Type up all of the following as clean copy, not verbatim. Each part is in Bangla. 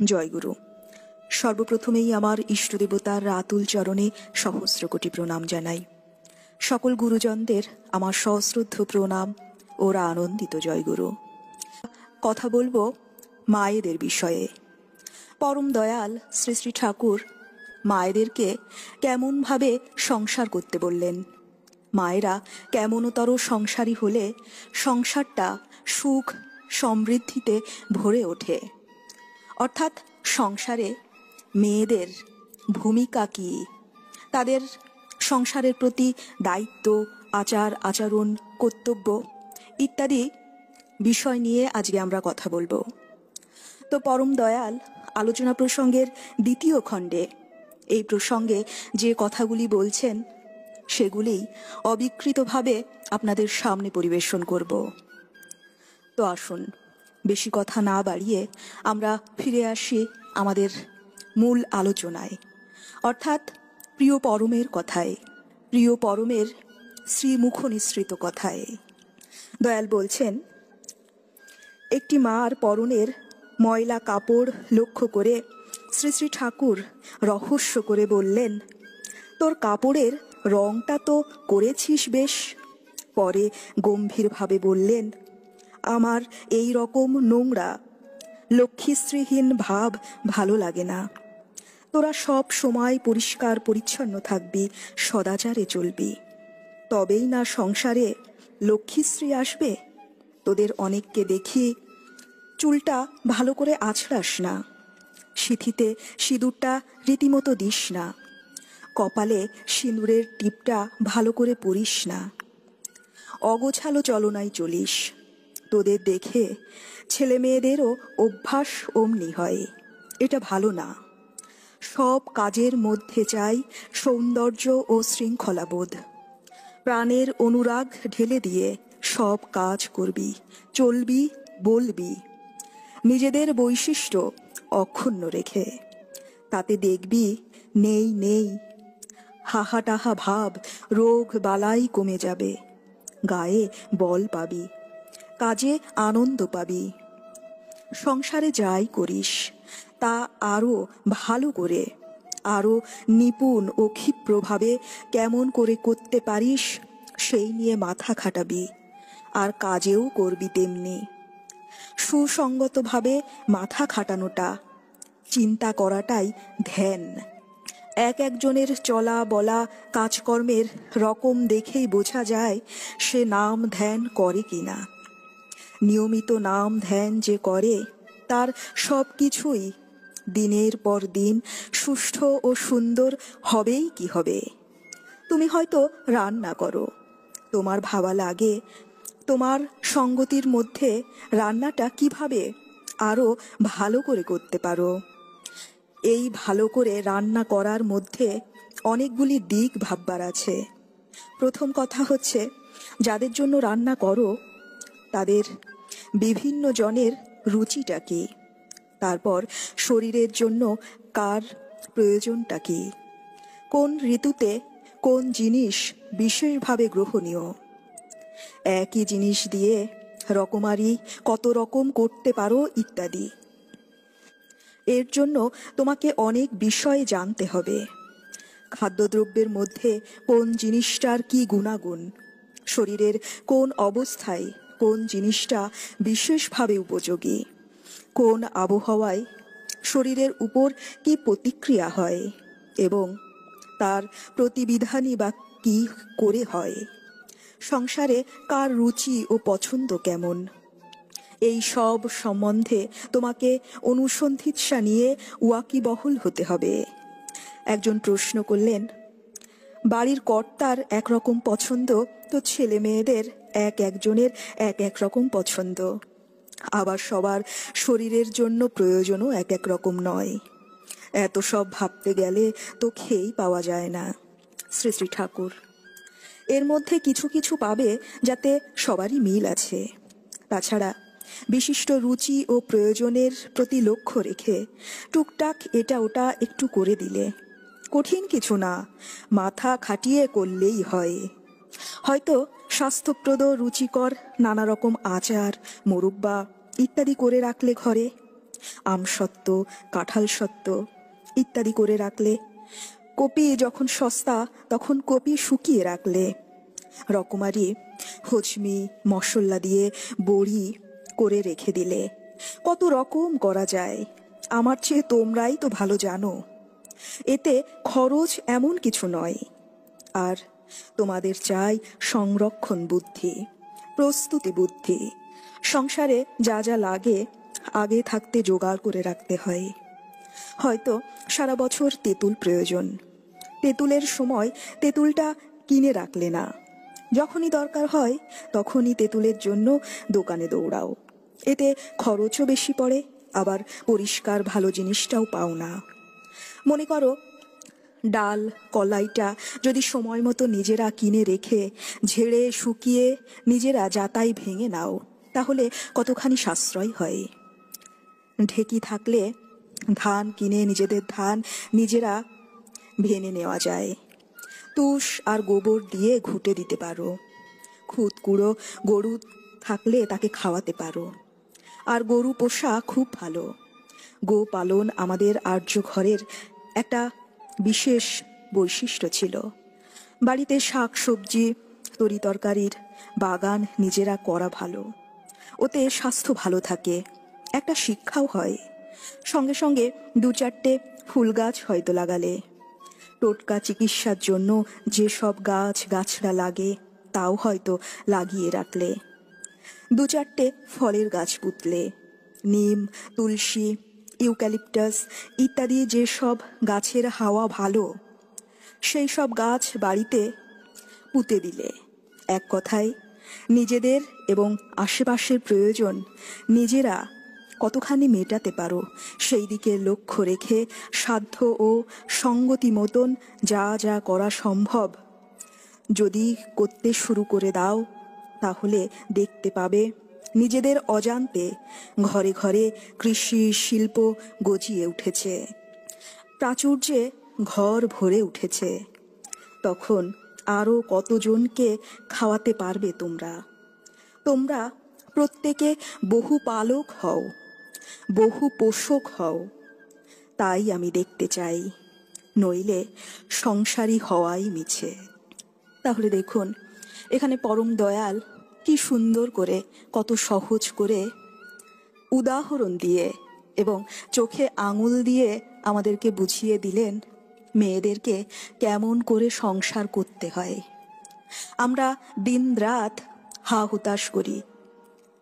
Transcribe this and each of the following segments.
জয়গুরু। সর্বপ্রথমেই আমার ইষ্টদেবতার আতুল চরণে সহস্র কোটি প্রণাম জানাই। সকল গুরুজনদের আমার সশ্রদ্ধ প্রণাম। ওরা আনন্দিত। জয়গুরু। কথা বলবো মায়েদের বিষয়ে। পরম দয়াল শ্রী শ্রী ঠাকুর মায়েদেরকে কেমনভাবে সংসার করতে বললেন। মায়েরা কেমনতর সংসারী হলে সংসারটা সুখ সমৃদ্ধিতে ভরে ওঠে। অর্থাৎ সংসারে মেয়েদের ভূমিকা কী, তাদের সংসারের প্রতি দায়িত্ব, আচার আচরণ, কর্তব্য ইত্যাদি বিষয় নিয়ে আজকে আমরা কথা বলবো। তো পরম দয়াল আলোচনা প্রসঙ্গের দ্বিতীয় খণ্ডে এই প্রসঙ্গে যে কথাগুলি বলছেন সেগুলি অবিকৃতভাবে আপনাদের সামনে পরিবেশন করব। তো আসুন, বেশি কথা না বাড়িয়ে আমরা ফিরে আসি আমাদের মূল আলোচনায়, অর্থাৎ প্রিয় পরমের কথায়, প্রিয় পরমের শ্রীমুখ নিঃসৃত কথায়। দয়াল বলছেন, একটি মার পরনের ময়লা কাপড় লক্ষ্য করে শ্রী শ্রী ঠাকুর রহস্য করে বললেন, তোর কাপড়ের রংটা তো করেছিস বেশ। পরে গম্ভীরভাবে বললেন, আমার এই রকম নোংরা লক্ষ্মীশ্রীহীন ভাব ভালো লাগে না। তোরা সব সময় পরিষ্কার পরিচ্ছন্ন থাকবি, সদাচারে চলবি, তবেই না সংসারে লক্ষ্মীশ্রী আসবে। তোদের অনেককে দেখি চুলটা ভালো করে আঁচড়াস না, সিঁথিতে সিঁদুরটা রীতিমতো দিস না, কপালে সিঁদুরের টিপটা ভালো করে পরিস না, অগোছালো চলনায় চলিস। তোদের দেখে ছেলে মেয়েদেরও অভ্যাস অমনি হয়। এটা ভালো না। সব কাজের মধ্যে চাই সৌন্দর্য ও শৃঙ্খলাবোধ। প্রাণের অনুরাগ ঢেলে দিয়ে সব কাজ করবি, চলবি, বলবি, নিজেদের বৈশিষ্ট্য অক্ষুণ্ণ রেখে। তাতে দেখবি নেই নেই হাহাটাহা ভাব, রোগ বালাই কমে যাবে, গায়ে বল পাবি, কাজে আনন্দ পাবি। সংসারে যাই করিস তা আরও ভালো করে, আরও নিপুণ ও ক্ষিপ্রভাবে কেমন করে করতে পারিস সেই নিয়ে মাথা খাটাবি, আর কাজেও করবি তেমনি। সুসঙ্গতভাবে মাথা খাটানোটা, চিন্তা করাটাই ধ্যান। এক একজনের চলা বলা কাজকর্মের রকম দেখেই বোঝা যায় সে নাম ধ্যান করে কিনা। নিয়মিত নাম ধ্যান যে করে তার সব কিছুই দিনের পর দিন সুষ্ঠু ও সুন্দর হবেই কি হবে। তুমি হয়তো রান্না করো, তোমার ভাবা লাগে তোমার সঙ্গতির মধ্যে রান্নাটা কিভাবে আরও ভালো করে করতে পারো। এই ভালো করে রান্না করার মধ্যে অনেকগুলি দিক ভাববার আছে। প্রথম কথা হচ্ছে, যাদের জন্য রান্না করো তাদের বিভিন্ন জনের রুচিটা কী, তারপর শরীরের জন্য কার প্রয়োজনটা কী, কোন ঋতুতে কোন জিনিস বিশেষভাবে গ্রহণীয়। একই জিনিস দিয়ে রকমারি কত রকম করতে পারো ইত্যাদি। এর জন্য তোমাকে অনেক বিষয় জানতে হবে। খাদ্যদ্রব্যের মধ্যে কোন জিনিসটার কি গুণাগুণ, শরীরের কোন অবস্থায় কোন জিনিসটা বিশেষভাবে উপযোগী, কোন আবহাওয়ায় শরীরের উপর কি প্রতিক্রিয়া হয় এবং তার প্রতিবিধানই বা কি করে হয়। সংসারে কার রুচি ও পছন্দ কেমন, এই সব সম্বন্ধে তোমাকে অনুসন্ধিৎসা নিয়ে ওয়াকিবহুল হতে হবে। একজন প্রশ্ন করলেন, বাড়ির কর্তার একরকম পছন্দ তো ছেলে মেয়েদের এক একজনের এক এক রকম পছন্দ, আবার সবার শরীরের জন্য প্রয়োজনও এক এক রকম নয়। এত সব ভাবতে গেলে তো খেয়েই পাওয়া যায় না। শ্রী শ্রী ঠাকুর এর মধ্যে কিছু কিছু পাবে যাতে সবারই মিল আছে। তাছাড়া বিশিষ্ট রুচি ও প্রয়োজনের প্রতি লক্ষ্য রেখে টুকটাক এটা ওটা একটু করে দিলে কঠিন কিছু না, মাথা খাটিয়ে করলেই হয়। হয়তো স্বাস্থ্যপ্রদ রুচিকর নানা রকম আচার, মোরব্বা ইত্যাদি করে রাখলে ঘরে, আমসত্ত্ব, কাঁঠাল সত্ত্ব ইত্যাদি করে রাখলে। কপি যখন সস্তা তখন কপি শুকিয়ে রাখলে। রকমারি হজমি মশলা দিয়ে বড়ি করে রেখে দিলে। কত রকম করা যায়, আমার চেয়ে তোমরাই তো ভালো জানো। এতে খরচ এমন কিছু নয়। আর তোমাদের চাই সংরক্ষণ বুদ্ধি, প্রস্তুতি বুদ্ধি। সংসারে যা যা লাগে আগে থাকতে জোগাড় করে রাখতে হয়। হয়তো সারা বছর তেঁতুল প্রয়োজন, তেঁতুলের সময় তেঁতুলটা কিনে রাখলে না, যখনই দরকার হয় তখনই তেঁতুলের জন্য দোকানে দৌড়াও। এতে খরচও বেশি পড়ে, আবার পরিষ্কার ভালো জিনিসটাও পাও না। মনে করো ডাল কলাইটা যদি সময় মতো নিজেরা কিনে রেখে ঝেড়ে শুকিয়ে নিজেরা যাতাই ভেঙে নাও, তাহলে কতখানি সাশ্রয় হয়। ঢেকি থাকলে ধান কিনে নিজেদের ধান নিজেরা ভেনে নেওয়া যায়। তুষ আর গোবর দিয়ে ঘুঁটে দিতে পারো। খুদ কুড়ো গরু থাকলে তাকে খাওয়াতে পারো। আর গরু পোষা খুব ভালো। গো পালন আমাদের আর্য ঘরের একটা বিশেষ বৈশিষ্ট্য ছিল। বাড়িতে শাক সবজি তরি তরকারির বাগান নিজেরা করা ভালো। ওতে স্বাস্থ্য ভালো থাকে, একটা শিক্ষাও হয়। সঙ্গে সঙ্গে দু চারটে ফুল গাছ হয়তো লাগালে। টোটকা চিকিৎসার জন্য যেসব গাছ গাছড়া লাগে তাও হয়তো লাগিয়ে রাখলে। দু চারটে ফলের গাছ পুঁতলে। নিম, তুলসী, ইউক্যালিপটাস ইত্যাদি যেসব গাছের হাওয়া ভালো সেই সব গাছ বাড়িতে পুঁতে দিলে। এক কথায় নিজেদের এবং আশেপাশের প্রয়োজন নিজেরা কতখানি মেটাতে পারো সেই দিকে লক্ষ্য রেখে সাধ্য ও সঙ্গতি মতন যা যা করা সম্ভব যদি করতে শুরু করে দাও, তাহলে দেখতে পাবে নিজেদের অজান্তে ঘরে ঘরে কৃষি শিল্প গজিয়ে উঠেছে, প্রাচুর্যে ঘর ভরে উঠেছে। তখন আরও কতজনকে খাওয়াতে পারবে তোমরা। তোমরা প্রত্যেকে বহু পালক হও, বহু পোষক হও। তাই আমি দেখতে চাই, নইলে সংসারী হওয়াই মিছে। তাহলে দেখুন এখানে পরম দয়াল কি সুন্দর করে, কত সহজ করে উদাহরণ দিয়ে এবং চোখে আঙুল দিয়ে আমাদেরকে বুঝিয়ে দিলেন মেয়েদেরকে কেমন করে সংসার করতে হয়। আমরা দিন রাত হা হুতাশ করি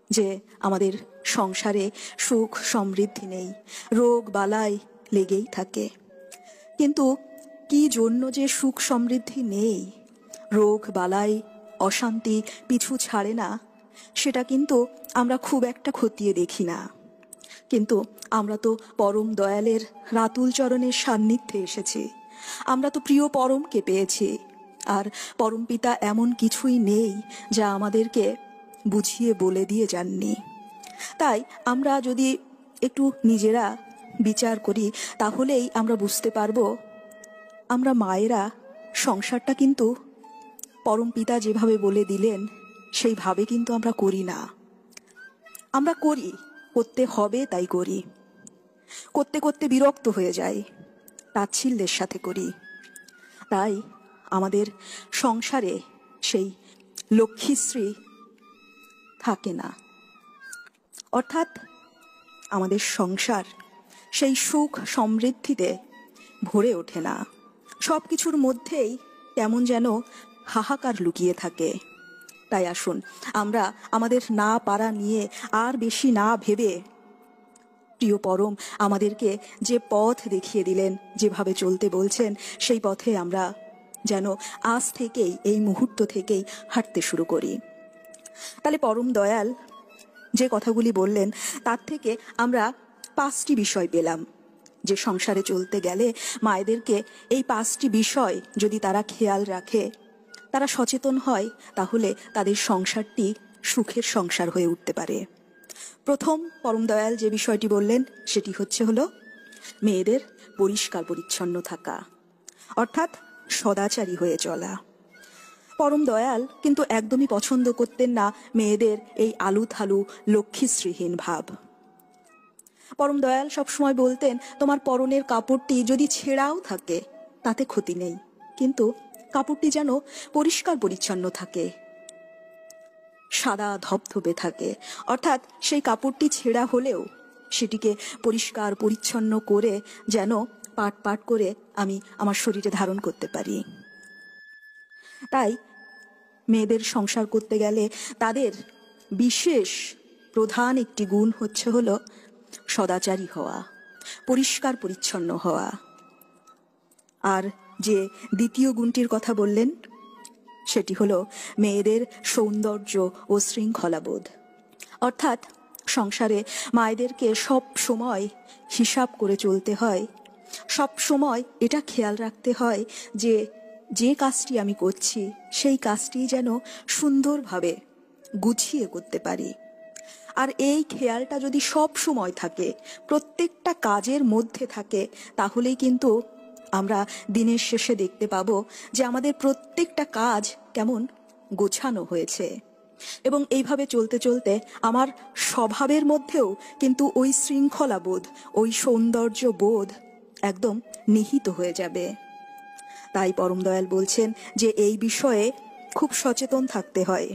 যে আমাদের সংসারে সুখ সমৃদ্ধি নেই, রোগ বালাই লেগেই থাকে। কিন্তু কি জন্য যে সুখ সমৃদ্ধি নেই, রোগ বালাই অশান্তি পিছু ছাড়ে না, সেটা কিন্তু আমরা খুব একটা খতিয়ে দেখি না। কিন্তু আমরা তো পরম দয়ালের রাতুল চরণের সান্নিধ্যে এসেছি, আমরা তো প্রিয় পরমকে পেয়েছি। আর পরম পিতা এমন কিছুই নেই যা আমাদেরকে বুঝিয়ে বলে দিয়ে যাননি। তাই আমরা যদি একটু নিজেরা বিচার করি তাহলেই আমরা বুঝতে পারবো আমরা মায়েরা সংসারটা কিন্তু পরম পিতা যেভাবে বলে দিলেন সেইভাবে কিন্তু আমরা করি না। আমরা করি, করতে হবে তাই করি, করতে করতে বিরক্ত হয়ে যাই, তাচ্ছিল্যের সাথে করি। তাই আমাদের সংসারে সেই লক্ষ্মীশ্রী থাকে না, অর্থাৎ আমাদের সংসার সেই সুখ সমৃদ্ধিতে ভরে ওঠে না। সব কিছুর মধ্যেই কেমন যেন হাহাকার লুকিয়ে থাকে। তাই আসুন আমরা আমাদের না পারা নিয়ে আর বেশি না ভেবে প্রিয় পরম আমাদেরকে যে পথ দেখিয়ে দিলেন, যেভাবে চলতে বলছেন, সেই পথে আমরা যেন আজ থেকেই, এই মুহূর্ত থেকেই হাঁটতে শুরু করি। তাহলে পরম দয়াল যে কথাগুলি বললেন তার থেকে আমরা 5টি বিষয় পেলাম যে সংসারে চলতে গেলে মায়েদেরকে এই 5টি বিষয় যদি তারা খেয়াল রাখে, তারা সচেতন হয়, তাহলে তাদের সংসারটি সুখের সংসার হয়ে উঠতে পারে। প্রথম পরম দয়াল যে বিষয়টি বললেন সেটি হলো মেয়েদের পরিষ্কার পরিচ্ছন্ন থাকা, অর্থাৎ সদাচারী হয়ে চলা। পরম দয়াল কিন্তু একদমই পছন্দ করতেন না মেয়েদের এই আলু থালু লক্ষ্মীশ্রীহীন ভাব। পরম দয়াল সবসময় বলতেন, তোমার পরনের কাপড়টি যদি ছেঁড়াও থাকে তাতে ক্ষতি নেই, কিন্তু কাপড়টি যেন পরিষ্কার পরিচ্ছন্ন থাকে, সাদা ধবধবে থাকে। অর্থাৎ সেই কাপড়টি ছেঁড়া হলেও সেটিকে পরিষ্কার পরিচ্ছন্ন করে যেন পাট পাট করে আমি আমার শরীরে ধারণ করতে পারি। তাই মেয়েদের সংসার করতে গেলে তাদের বিশেষ প্রধান একটি গুণ হলো সদাচারী হওয়া, পরিষ্কার পরিচ্ছন্ন হওয়া। আর যে দ্বিতীয় গুণটির কথা বললেন সেটি হলো মেয়েদের সৌন্দর্য ও শৃঙ্খলাবোধ। অর্থাৎ সংসারে মায়েদেরকে সব সময় হিসাব করে চলতে হয়, সব সময় এটা খেয়াল রাখতে হয় যে যে কাজটি আমি করছি সেই কাজটি যেন সুন্দরভাবে গুছিয়ে করতে পারি। আর এই খেয়ালটা যদি সব সময় থাকে, প্রত্যেকটা কাজের মধ্যে থাকে, তাহলেই কিন্তু আমরা দিনের শেষে দেখতে পাবো যে আমাদের প্রত্যেকটা কাজ কেমন গোছানো হয়েছে। এবং এইভাবে চলতে চলতে আমার স্বভাবের মধ্যেও কিন্তু ওই শৃঙ্খলা বোধ, ওই সৌন্দর্য বোধ একদম নিহিত হয়ে যাবে। তাই পরম দয়াল বলছেন যে এই বিষয়ে খুব সচেতন থাকতে হয়,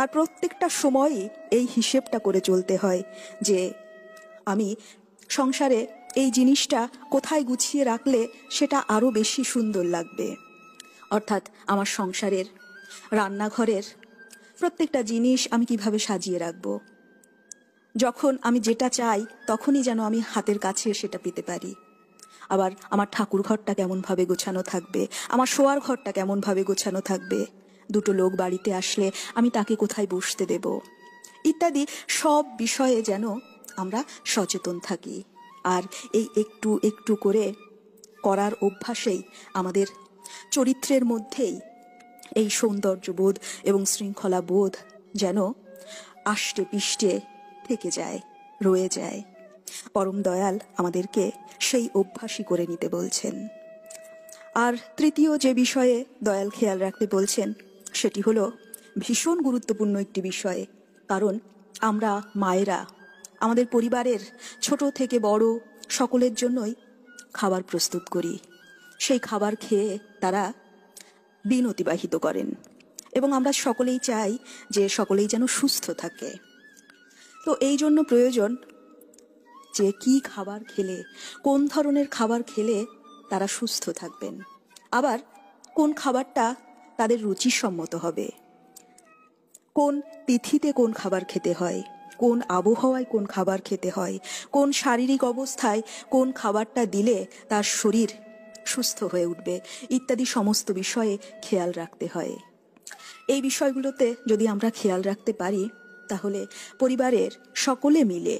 আর প্রত্যেকটা সময়ই এই হিসেবটা করে চলতে হয় যে আমি সংসারে এই জিনিসটা কোথায় গুছিয়ে রাখলে সেটা আরো বেশি সুন্দর লাগবে। অর্থাৎ আমার সংসারের রান্নাঘরের প্রত্যেকটা জিনিস আমি কিভাবে সাজিয়ে রাখবো, যখন আমি যেটা চাই তখনই যেন আমি হাতের কাছে সেটা পেতে পারি। আবার আমার ঠাকুর ঘরটা কেমন ভাবে গোছানো থাকবে, আমার শোয়ার ঘরটা কেমন ভাবে গোছানো থাকবে, দুটো লোক বাড়িতে আসলে আমি তাকে কোথায় বসতে দেব, ইত্যাদি সব বিষয়ে যেন আমরা সচেতন থাকি। আর এই একটু একটু করে করার অভ্যাসেই আমাদের চরিত্রের মধ্যেই এই সৌন্দর্যবোধ এবং শৃঙ্খলা বোধ যেন আষ্টে পিষ্টে থেকে যায়, রয়ে যায়। পরম দয়াল আমাদেরকে সেই অভ্যাসই করে নিতে বলছেন। আর তৃতীয় যে বিষয়ে দয়াল খেয়াল রাখতে বলছেন সেটি হলো ভীষণ গুরুত্বপূর্ণ একটি বিষয়। কারণ আমরা মায়েরা আমাদের পরিবারের ছোট থেকে বড় সকলের জন্যই খাবার প্রস্তুত করি। সেই খাবার খেয়ে তারা দিন অতিবাহিত করেন এবং আমরা সকলেই চাই যে সকলেই যেন সুস্থ থাকে। তো এই জন্য প্রয়োজন যে কি খাবার খেলে, কোন ধরনের খাবার খেলে তারা সুস্থ থাকবেন, আবার কোন খাবারটা তাদের রুচিসম্মত হবে, কোন তিথিতে কোন খাবার খেতে হয়, কোন আবহাওয়ায় কোন খাবার খেতে হয়, কোন শারীরিক অবস্থায় কোন খাবারটা দিলে তার শরীর সুস্থ হয়ে উঠবে, ইত্যাদি সমস্ত বিষয়ে খেয়াল রাখতে হয়। এই বিষয়গুলোতে যদি আমরা খেয়াল রাখতে পারি তাহলে পরিবারের সকলে মিলে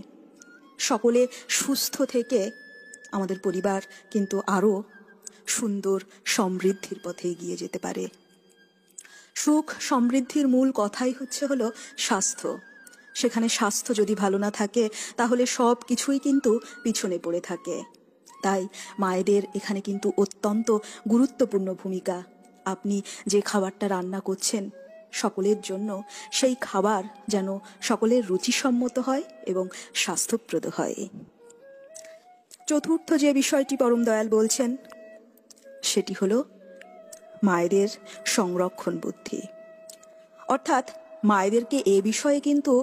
সকলে সুস্থ থেকে আমাদের পরিবার কিন্তু আরো সুন্দর সমৃদ্ধির পথে এগিয়ে যেতে পারে। সুখ সমৃদ্ধির মূল কথাই হলো স্বাস্থ্য। সেখানে স্বাস্থ্য যদি ভালো না থাকে তাহলে সব কিছুই কিন্তু পিছনে পড়ে থাকে। তাই মায়েদের এখানে কিন্তু অত্যন্ত গুরুত্বপূর্ণ ভূমিকা। আপনি যে খাবারটা রান্না করছেন সকলের জন্য, সেই খাবার যেন সকলের রুচিসম্মত হয় এবং স্বাস্থ্যপ্রদ হয়। চতুর্থ যে বিষয়টি পরম দয়াল বলছেন সেটি হলো মায়েদের সংরক্ষণ বুদ্ধি। অর্থাৎ মায়েদেরকে এ বিষয়ে কিন্তু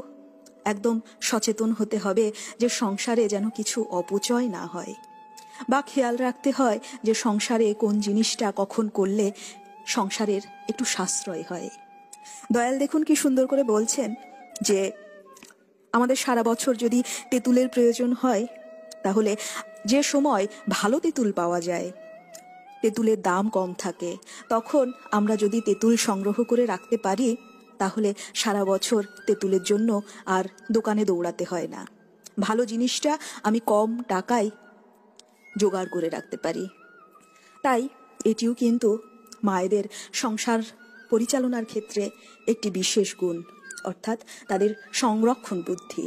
একদম সচেতন হতে হবে যে সংসারে যেন কিছু অপচয় না হয়, বা খেয়াল রাখতে হয় যে সংসারে কোন জিনিসটা কখন করলে সংসারের একটু সাশ্রয় হয়। দয়াল দেখুন কি সুন্দর করে বলছেন যে আমাদের সারা বছর যদি তেঁতুলের প্রয়োজন হয়, তাহলে যে সময় ভালো তেঁতুল পাওয়া যায়, তেঁতুলের দাম কম থাকে, তখন আমরা যদি তেঁতুল সংগ্রহ করে রাখতে পারি তাহলে সারা বছর তেঁতুলের জন্য আর দোকানে দৌড়াতে হয় না। ভালো জিনিসটা আমি কম টাকায় জোগাড় করে রাখতে পারি। তাই এটিও কিন্তু মায়েদের সংসার পরিচালনার ক্ষেত্রে একটি বিশেষ গুণ, অর্থাৎ তাদের সংরক্ষণ বুদ্ধি।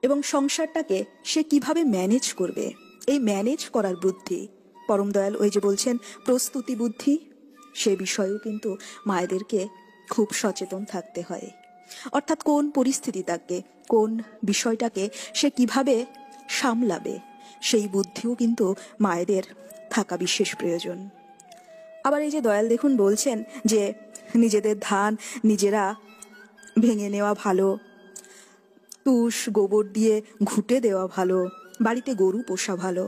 এবং সংসারটাকে সে কিভাবে ম্যানেজ করবে, এই ম্যানেজ করার বুদ্ধি পরম দয়াল ওই যে বলছেন প্রস্তুতি বুদ্ধি, সে বিষয়েও কিন্তু মায়েদেরকে খুব সচেতন থাকতে হয়। অর্থাৎ কোন পরিস্থিতি তাকে, কোন বিষয়টাকে সে কিভাবে সামলাবে সেই বুদ্ধিও কিন্তু মায়েদের থাকা বিশেষ প্রয়োজন। আবার এই যে দয়াল দেখুন বলছেন যে নিজেদের ধান নিজেরা ভেঙে নেওয়া ভালো, তুষ গোবর দিয়ে ঘুঁটে দেওয়া ভালো, বাড়িতে গরু পোষা ভালো।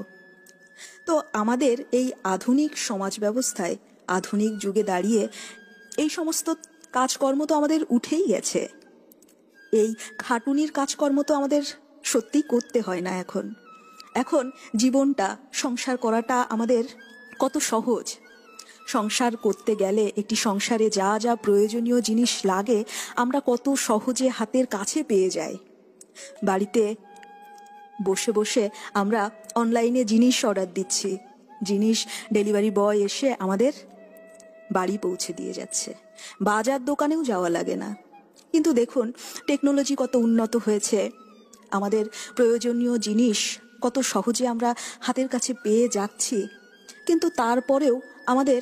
তো আমাদের এই আধুনিক সমাজ ব্যবস্থায় আধুনিক যুগে দাঁড়িয়ে এই সমস্ত কাজকর্ম তো আমাদের উঠেই গেছে। এই খাটুনির কাজকর্ম তো আমাদের সত্যিই করতে হয় না। এখন জীবনটা, সংসার করাটা আমাদের কত সহজ। সংসার করতে গেলে একটি সংসারে যা যা প্রয়োজনীয় জিনিস লাগে আমরা কত সহজে হাতের কাছে পেয়ে যাই। বাড়িতে বসে বসে আমরা অনলাইনে জিনিস অর্ডার দিচ্ছি, জিনিস ডেলিভারি বয় এসে আমাদের বাড়ি পৌঁছে দিয়ে যাচ্ছে, বাজার দোকানেও যাওয়া লাগে না। কিন্তু দেখুন টেকনোলজি কত উন্নত হয়েছে, আমাদের প্রয়োজনীয় জিনিস কত সহজে আমরা হাতের কাছে পেয়ে যাচ্ছি, কিন্তু তারপরেও আমাদের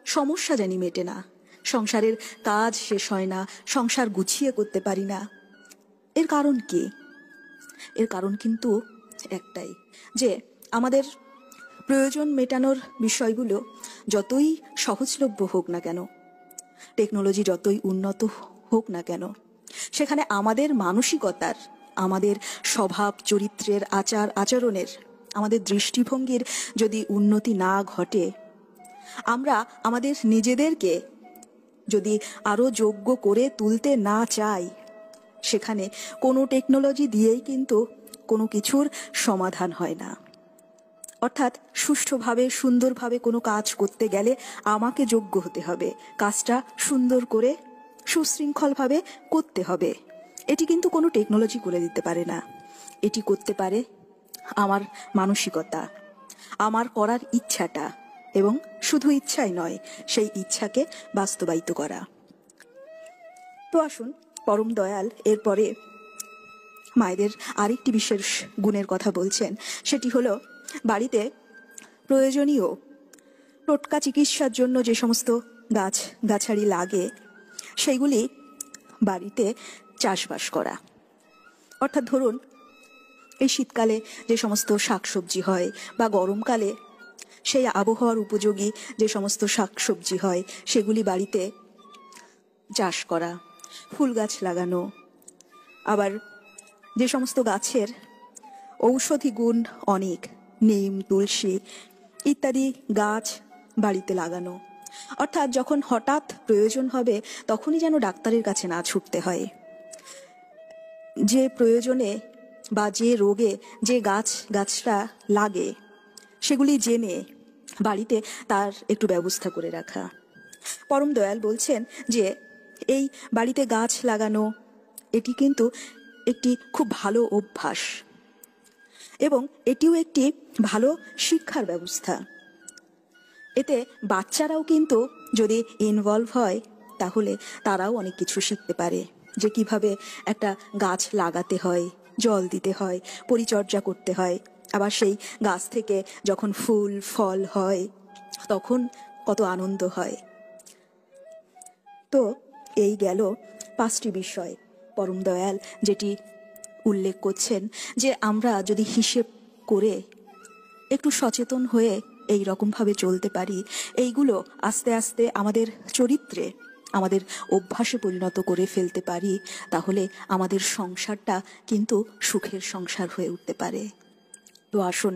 সমস্যা জানি মেটে না, সংসারের কাজ শেষ হয় না, সংসার গুছিয়ে করতে পারি না। এর কারণ কি? এর কারণ কিন্তু একটাই, যে আমাদের প্রয়োজন মেটানোর বিষয়গুলো যতই সহজলভ্য হোক না কেন, টেকনোলজি যতই উন্নত হোক না কেন, সেখানে আমাদের মানসিকতার, আমাদের স্বভাব চরিত্রের, আচার আচরণের, আমাদের দৃষ্টিভঙ্গির যদি উন্নতি না ঘটে, আমরা আমাদের নিজেদেরকে যদি আরও যোগ্য করে তুলতে না চাই, সেখানে কোনো টেকনোলজি দিয়েই কিন্তু কোনো কিছুর সমাধান হয় না। অর্থাৎ সুষ্ঠুভাবে সুন্দরভাবে কোনো কাজ করতে গেলে আমাকে যোগ্য হতে হবে, কাজটা সুন্দর করে সুশৃঙ্খলভাবে করতে হবে। এটি কিন্তু কোনো টেকনোলজি করে দিতে পারে না। এটি করতে পারে আমার মানসিকতা, আমার করার ইচ্ছাটা, এবং শুধু ইচ্ছাই নয়, সেই ইচ্ছাকে বাস্তবায়িত করা। তো আসুন, পরম দয়াল এরপরে মায়েদের আরেকটি বিশেষ গুণের কথা বলছেন। সেটি হলো বাড়িতে প্রয়োজনীয় টোটকা চিকিৎসার জন্য যে সমস্ত গাছালি লাগে সেইগুলি বাড়িতে চাষবাস করা। অর্থাৎ ধরুন এই শীতকালে যে সমস্ত শাকসবজি হয়, বা গরমকালে সেই আবহাওয়ার উপযোগী যে সমস্ত শাকসবজি হয় সেগুলি বাড়িতে চাষ করা, ফুল গাছ লাগানো, আবার যে সমস্ত গাছের ঔষধি গুণ অনেক, নিম, তুলসী ইত্যাদি গাছ বাড়িতে লাগানো। অর্থাৎ যখন হঠাৎ প্রয়োজন হবে তখনই যেন ডাক্তারের কাছে না ছুটতে হয়। যে প্রয়োজনে বা যে রোগে যে গাছটা লাগে সেগুলি জেনে বাড়িতে তার একটু ব্যবস্থা করে রাখা। পরম দয়াল বলছেন যে এই বাড়িতে গাছ লাগানো এটি কিন্তু একটি খুব ভালো অভ্যাস, এবং এটিও একটি ভালো শিক্ষার ব্যবস্থা। এতে বাচ্চারাও কিন্তু যদি ইনভলভ হয় তাহলে তারাও অনেক কিছু শিখতে পারে, যে কিভাবে একটা গাছ লাগাতে হয়, জল দিতে হয়, পরিচর্যা করতে হয়, আবার সেই গাছ থেকে যখন ফুল ফল হয় তখন কত আনন্দ হয়। তো এই গেল 5টি বিষয় পরম দয়াল যেটি উল্লেখ করছেন, যে আমরা যদি হিসেব করে একটু সচেতন হয়ে এই রকমভাবে চলতে পারি, এইগুলো আস্তে আস্তে আমাদের চরিত্রে, আমাদের অভ্যাসে পরিণত করে ফেলতে পারি, তাহলে আমাদের সংসারটা কিন্তু সুখের সংসার হয়ে উঠতে পারে। তো আসুন,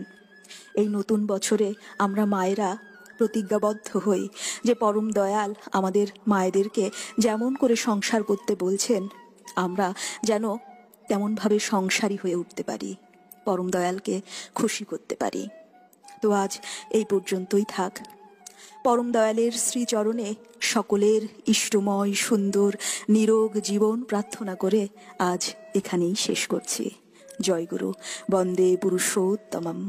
এই নতুন বছরে আমরা মায়েরা প্রতিজ্ঞাবদ্ধ হই যে পরম দয়াল আমাদের মায়েদেরকে যেমন করে সংসার করতে বলছেন, আমরা যেন তেমনভাবে সংসারী হয়ে উঠতে পারি, পরম দয়ালকে খুশি করতে পারি। তো আজ এই পর্যন্তই থাক। পরম দয়ালের শ্রীচরণে সকলের ইষ্টময় সুন্দর নিরোগ জীবন প্রার্থনা করে আজ এখানেই শেষ করছি। জয় গুরু। বন্দে পুরুষোত্তমম।